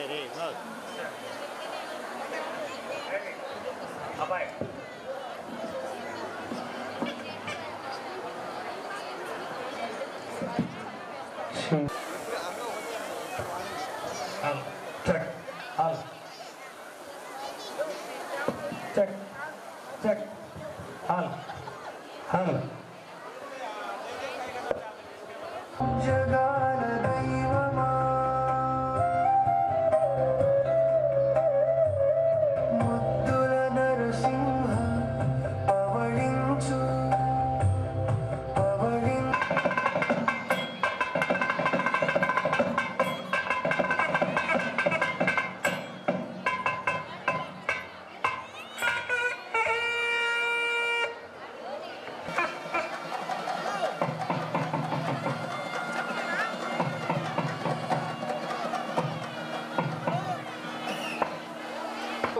Very good. Abai. Check. Check. Check. జగాల దైవమా ముద్దుల నరసింహ పవళించు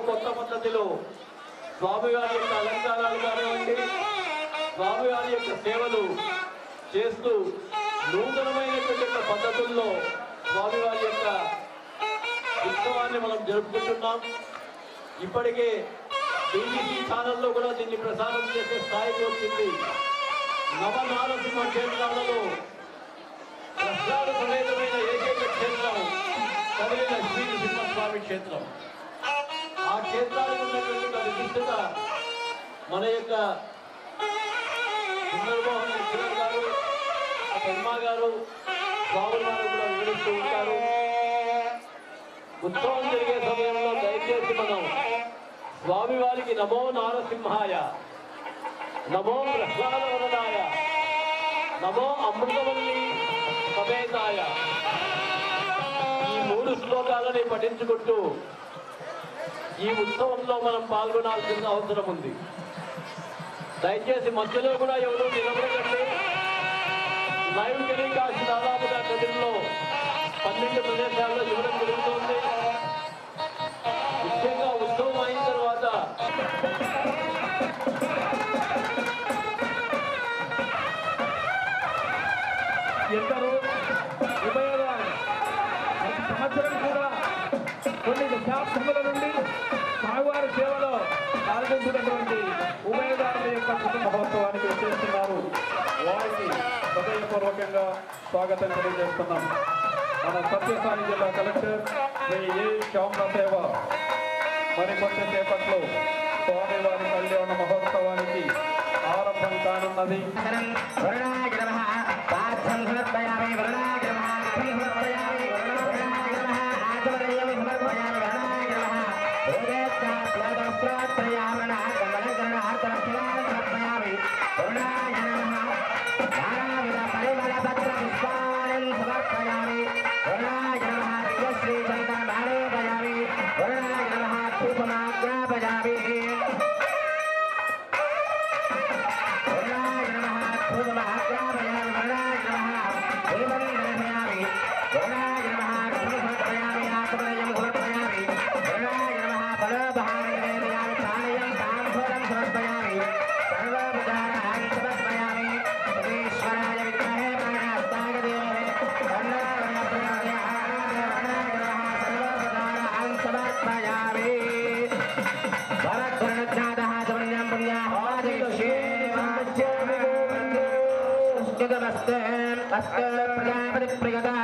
కొత్త పద్ధతిలో స్వామివారి యొక్క అలంకారాలు కానివ్వండి, స్వామివారి యొక్క సేవలు చేస్తూ నూతనమైనటువంటి పద్ధతుల్లో స్వామివారి యొక్క ఉత్సవాన్ని మనం జరుపుకుంటున్నాం. ఇప్పటికే బీబీసీ ఛానల్లో కూడా దీన్ని ప్రసారం చేసే స్థాయికి వచ్చింది. నవనారసింహ క్షేత్రాలలో ప్రసాద సమేతమైన ఏకైక క్షేత్రం కదిలి లక్ష్మీ నరసింహస్వామి క్షేత్రం. ఆ క్షేత్రానికి ఉన్నటువంటి విశిష్టత మన యొక్క సుందరమోహన్ కిరణ్ గారు, శర్మ గారు, స్వాముల వారు కూడా వివరిస్తూ ఉంటారు. ఉత్సవం జరిగే సమయంలో దయచేసి మనం స్వామివారికి నమో నారసింహాయ, నమో ప్రహ్లాదవరదాయ, నమో అమృతవల్లి సమేతాయ ఈ 3 శ్లోకాలని పఠించుకుంటూ ఈ ఉత్సవంలో మనం పాల్గొనాల్సిన అవసరం ఉంది. దయచేసి మధ్యలో కూడా ఎవరు నిలబడకండి. లైవ్ టెలికాస్ట్ దాదాపుగా గదిలో 12 ప్రదేశాల్లో ఇవ్వడం జరుగుతుంది. ముఖ్యంగా ఉత్సవం అయిన తర్వాత ఎందరో ఉపయోగాలు ప్రతి సంవత్సరం కూడా కొన్ని దశాబ్దముల నుండి స్వామివారి సేవలో పాల్గొంటున్నటువంటి ఉభయదారుల యొక్క కుటుంబ మహోత్సవానికి వచ్చేస్తున్నారు. వారికి హృదయపూర్వకంగా స్వాగతం తెలియజేస్తున్నాం. మన సత్యసాయి జిల్లా కలెక్టర్ శ్రీ ఏ శ్యామసేవ మరికొంచెం సేపట్లో స్వామివారి కళ్యాణ మహోత్సవానికి ఆరంభం కానున్నది. प्रजापति प्रियता